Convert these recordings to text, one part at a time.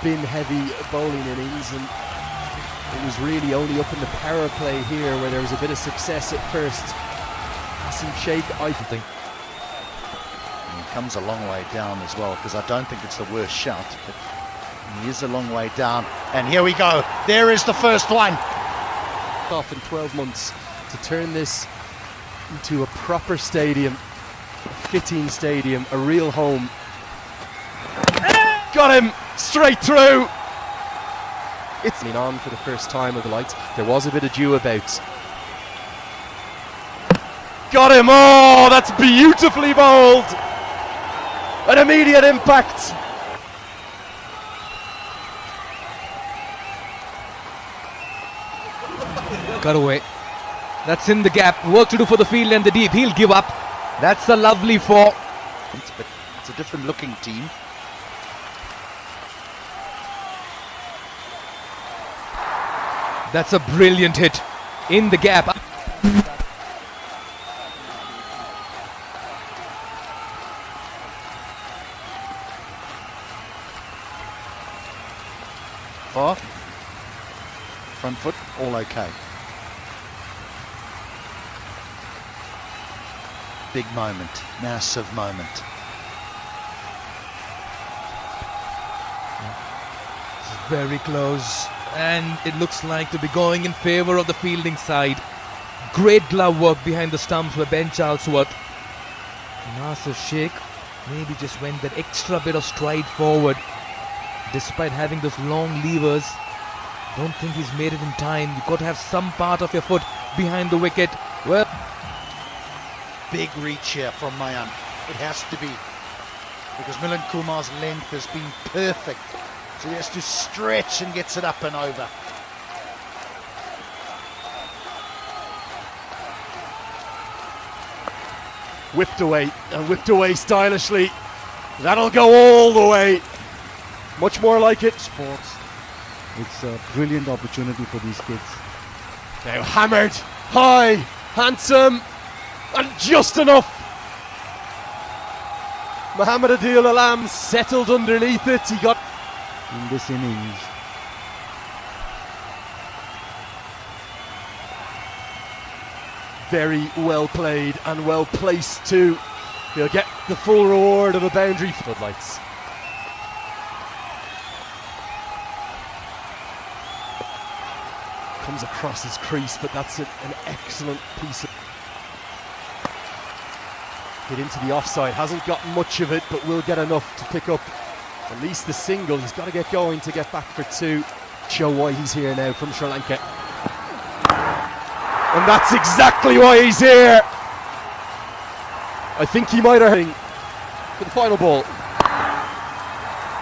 spin-heavy bowling innings, and it was really only up in the power play here where there was a bit of success at first. Asim Sheikh, I think. And he comes a long way down as well, because I don't think it's the worst shot, but he is a long way down. And here we go. There is the first one. Off in 12 months to turn this into a proper stadium, a fitting stadium, a real home. Got him straight through. It's been on for the first time of the lights. There was a bit of dew about. Got him! Oh, that's beautifully bowled. An immediate impact. Cut away. That's in the gap. Work to do for the field and the deep. He'll give up. That's a lovely four. But it's a different looking team. That's a brilliant hit in the gap. Far. Front foot, all okay. Big moment, massive moment. It's very close, and it looks like to be going in favour of the fielding side. Great glove work behind the stumps by Ben Charlesworth. Nasir Sheikh maybe just went that extra bit of stride forward, despite having those long levers. Don't think he's made it in time. You've got to have some part of your foot behind the wicket. Well, big reach here from Mayan. It has to be, because Milan Kumar's length has been perfect. So he has to stretch and gets it up and over. Whipped away, and whipped away stylishly. That'll go all the way. Much more like it. Sports. It's a brilliant opportunity for these kids. Now hammered, high, handsome, and just enough. Mohammad Adil Alam settled underneath it. He got in this innings. Very well played and well placed too. He'll get the full reward of a boundary. Floodlights. Comes across his crease, but that's an excellent piece of hit into the offside. Hasn't got much of it, but will get enough to pick up at least the single. He's got to get going to get back for two. Show why he's here now from Sri Lanka. And that's exactly why he's here. I think he might have hit for the final ball.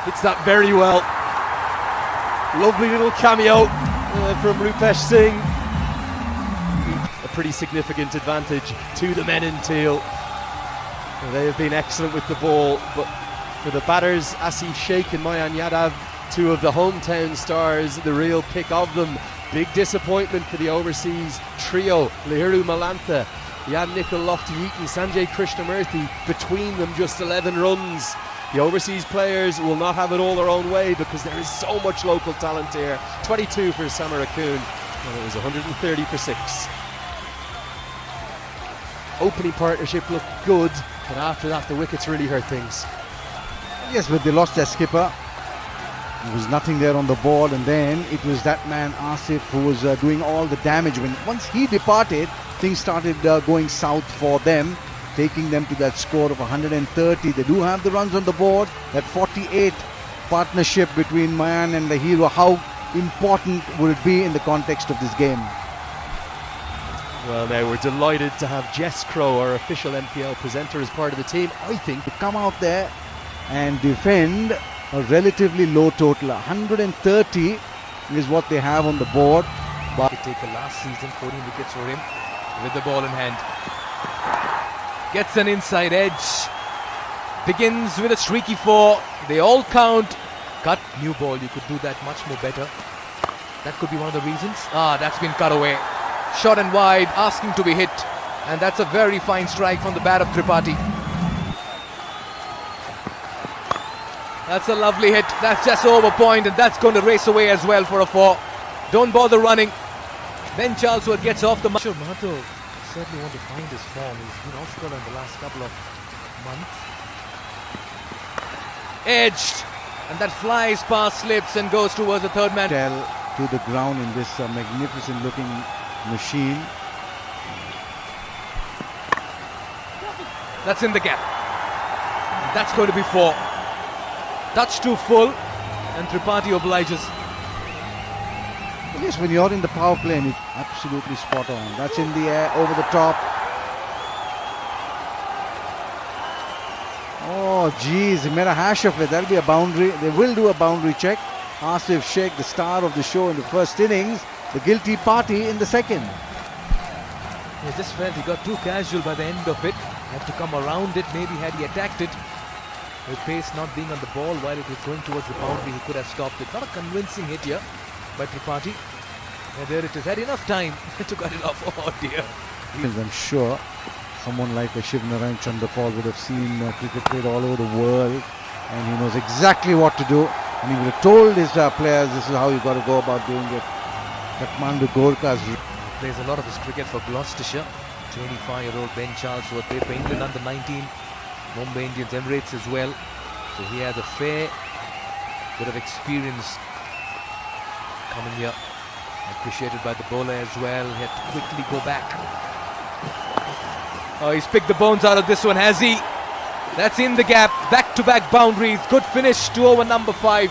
Hits that very well. Lovely little cameo from Rupesh Singh. A pretty significant advantage to the men in teal. They have been excellent with the ball, but for the batters, Asim Sheikh and Mayan Yadav, two of the hometown stars, the real pick of them. Big disappointment for the overseas trio, Lahiru Malantha, Jan Nicol Lofty-Eaton, Sanjay Krishnamurthy, between them just 11 runs. The overseas players will not have it all their own way because there is so much local talent here. 22 for Samarakun, and it was 130 for 6. Opening partnership looked good, but after that the wickets really hurt things. Yes, but they lost their skipper. There was nothing there on the board, and then it was that man Asif who was doing all the damage. Once he departed, things started going south for them, taking them to that score of 130. They do have the runs on the board. That 48 partnership between Mayan and the hero, how important would it be in the context of this game? Well, now we're delighted to have Jess Crow, our official NPL presenter, as part of the team. I think to come out there and defend a relatively low total. 130 is what they have on the board. But he take a last season 14 wickets for him with the ball in hand. Gets an inside edge. Begins with a streaky 4. They all count. Cut. New ball. You could do that much more better. That could be one of the reasons. That's been cut away. Short and wide, asking to be hit. And that's a very fine strike from the bat of Tripathi. That's a lovely hit. That's just over point, and that's going to race away as well for a 4. Don't bother running. Ben Charlesworth gets off the mark. Sure, Mahato certainly want to find his form. He's been off color in the last couple of months. Edged, and that flies past, slips, and goes towards the third man. Tell to the ground in this magnificent looking machine. That's in the gap. That's going to be 4. Touch too full, and Tripathi obliges. Yes, when you're in the power play, and it's absolutely spot on. That's in the air, over the top. Oh, geez, he made a hash of it. That'll be a boundary. They will do a boundary check. Asif Sheikh, the star of the show in the first innings, the guilty party in the second. He just felt he got too casual by the end of it. Had to come around it. Maybe had he attacked it, with pace not being on the ball while it was going towards the boundary, he could have stopped it. Not a convincing hit here by Tripathi. And there it is. Had enough time to cut it off. Oh dear. I'm sure someone like a Shiv Narayan Chandrapal would have seen cricket played all over the world, and he knows exactly what to do. And he would have told his players, this is how you got to go about doing it. Kathmandu Gurkhas. Plays a lot of his cricket for Gloucestershire. 25-year-old Ben Charlesworth played for England under 19, Mumbai Indians, Emirates as well. So he has a fair bit of experience coming here. Appreciated by the bowler as well. He had to quickly go back. Oh, he's picked the bones out of this one, has he? That's in the gap. Back-to-back boundaries. Good finish to over number 5.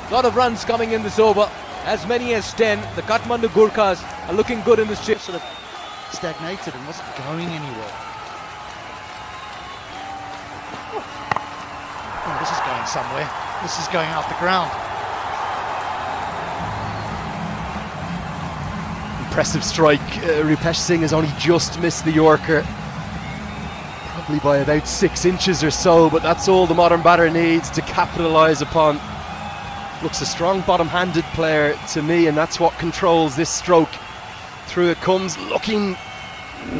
A lot of runs coming in this over. As many as 10. The Kathmandu Gurkhas are looking good in this chip. Sort of stagnated and wasn't going anywhere. Oh, this is going somewhere. This is going out the ground. Impressive strike. Rupesh Singh has only just missed the Yorker. Probably by about 6 inches or so, but that's all the modern batter needs to capitalise upon. Looks a strong bottom-handed player to me, and that's what controls this stroke. Through it comes, looking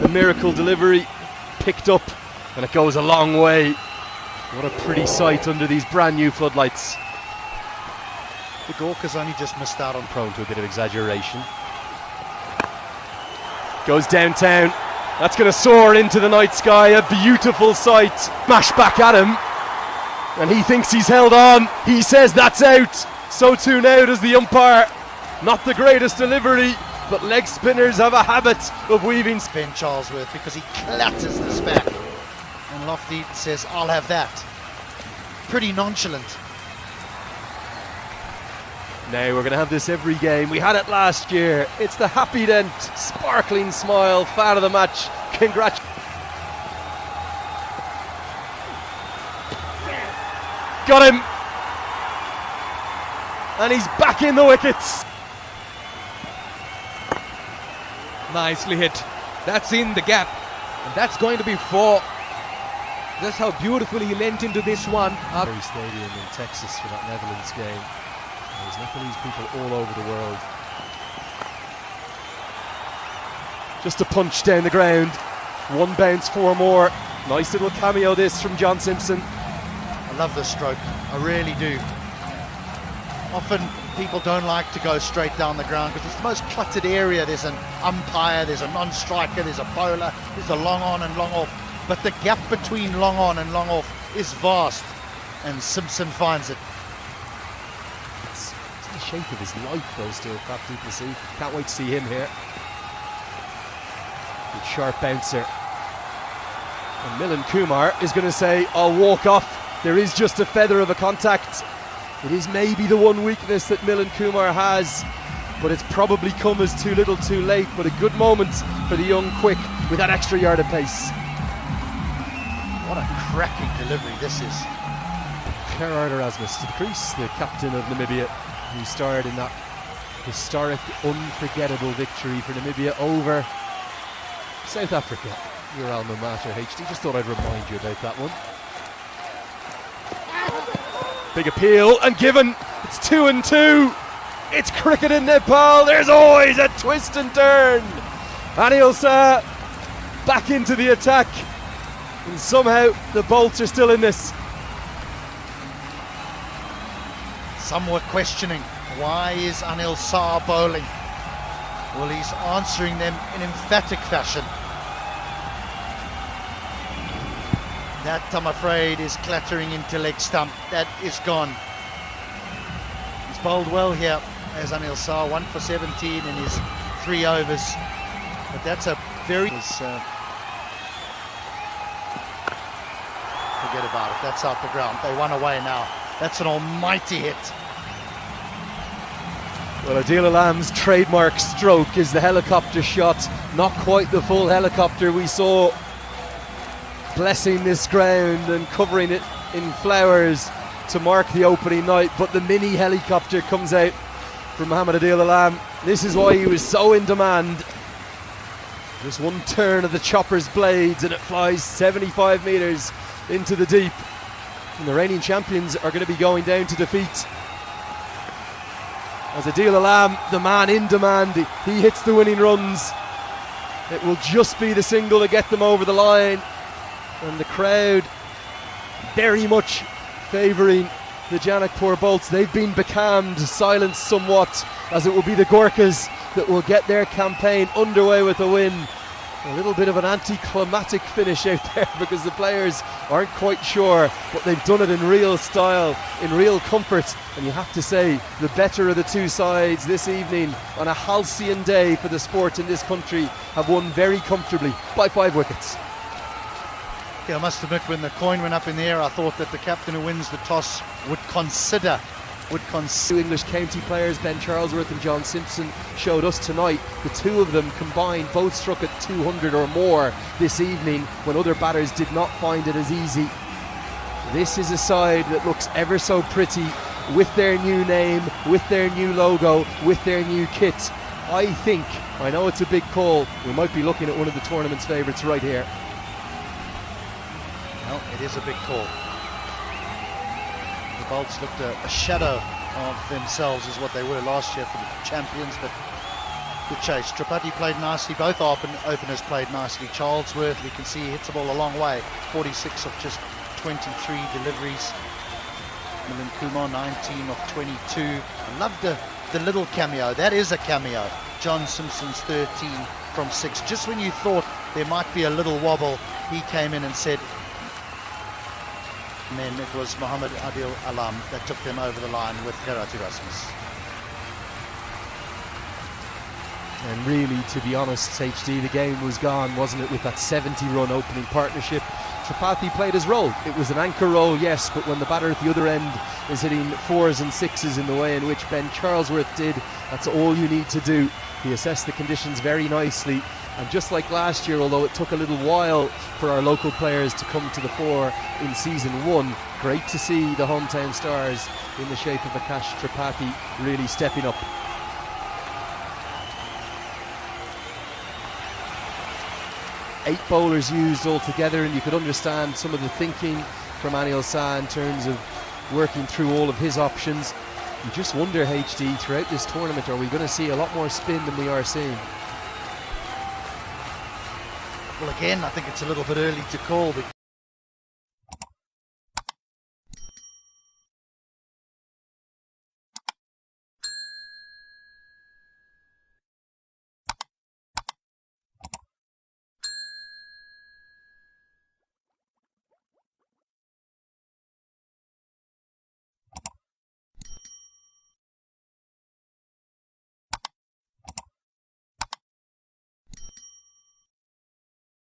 the miracle delivery, picked up, and it goes a long way. What a pretty sight under these brand new floodlights. The Gurkhas only just missed out on. Prone to a bit of exaggeration. Goes downtown. That's going to soar into the night sky. A beautiful sight. Smash back at him, and he thinks he's held on. He says that's out. So too now does the umpire. Not the greatest delivery, but leg spinners have a habit of weaving. Ben Charlesworth, because he clatters this back, and Lofty says, I'll have that. Pretty nonchalant. Now we're going to have this every game. We had it last year. It's the happy dent, sparkling smile, fan of the match. Congratulations. Got him. And he's back in the wickets. Nicely hit. That's in the gap. And that's going to be 4. That's how beautifully he leant into this one. Stadium in Texas for that Netherlands game. There's Nepalese people all over the world. Just a punch down the ground. 1 bounce, 4 more. Nice little cameo this from John Simpson. I love this stroke. I really do. Often people don't like to go straight down the ground because it's the most cluttered area. There's an umpire, there's a non-striker, there's a bowler, there's a long on and long off. But the gap between long on and long off is vast, and Simpson finds it. It's the shape of his life, though, still, Pat Duplessis. Can't wait to see him here. Good sharp bouncer. And Milan Kumar is going to say, I'll walk off. There is just a feather of a contact. It is maybe the one weakness that Milan Kumar has, but it's probably come as too little too late. But a good moment for the young quick with that extra yard of pace. What a cracking delivery this is. Gerard Erasmus to the crease, the captain of Namibia, who starred in that historic, unforgettable victory for Namibia over South Africa. Your alma mater, HD. Just thought I'd remind you about that one. Big appeal and given. It's 2-2. It's cricket in Nepal. There's always a twist and turn. Anil Shah back into the attack, and somehow the Bolts are still in this. Some were questioning, why is Anil Shah bowling? Well, he's answering them in emphatic fashion. That, I'm afraid, is clattering into leg stump. That is gone. He's bowled well here as Anil Shah, 1 for 17 in his 3 overs. But that's a very... forget about it, that's out the ground. They won away now. That's an almighty hit. Well, Adil Alam's trademark stroke is the helicopter shot. Not quite the full helicopter we saw blessing this ground and covering it in flowers to mark the opening night, but the mini helicopter comes out from Mohammad Adil Alam. This is why he was so in demand. Just one turn of the chopper's blades and it flies 75 metres into the deep. And the reigning champions are going to be going down to defeat. As Adil Alam, the man in demand, he hits the winning runs. It will just be the single to get them over the line. And the crowd very much favouring the Janakpur Bolts. They've been becalmed, silenced somewhat, as it will be the Gurkhas that will get their campaign underway with a win. A little bit of an anticlimactic finish out there because the players aren't quite sure, but they've done it in real style, in real comfort. And you have to say, the better of the two sides this evening on a halcyon day for the sport in this country have won very comfortably by 5 wickets. Yeah, I must admit, when the coin went up in the air, I thought that the captain who wins the toss would consider. Two English county players, Ben Charlesworth and John Simpson, showed us tonight. The two of them combined both struck at 200 or more this evening when other batters did not find it as easy. This is a side that looks ever so pretty with their new name, with their new logo, with their new kit. I know it's a big call, we might be looking at one of the tournament's favourites right here. Well, it is a big call. The Bolts looked a shadow of themselves as what they were last year for the champions, but good chase. Tripathi played nicely, both openers played nicely. Charlesworth, we can see he hits the ball a long way, 46 of just 23 deliveries. Milind Kumar, 19 of 22. I love the little cameo, that is a cameo. John Simpson's 13 from 6. Just when you thought there might be a little wobble, he came in and said, and then it was Mohammad Adil Alam that took them over the line with Karachi Rasmus. And really, to be honest, HD, the game was gone, wasn't it, with that 70-run opening partnership. Tripathi played his role. It was an anchor role, yes, but when the batter at the other end is hitting 4s and 6s in the way in which Ben Charlesworth did, that's all you need to do. He assessed the conditions very nicely. And just like last year, although it took a little while for our local players to come to the fore in season 1, great to see the hometown stars in the shape of Akash Tripathi really stepping up. Eight bowlers used altogether, and you could understand some of the thinking from Anil Shah in terms of working through all of his options. You just wonder, HD, throughout this tournament, are we going to see a lot more spin than we are seeing? Well, again, I think it's a little bit early to call, but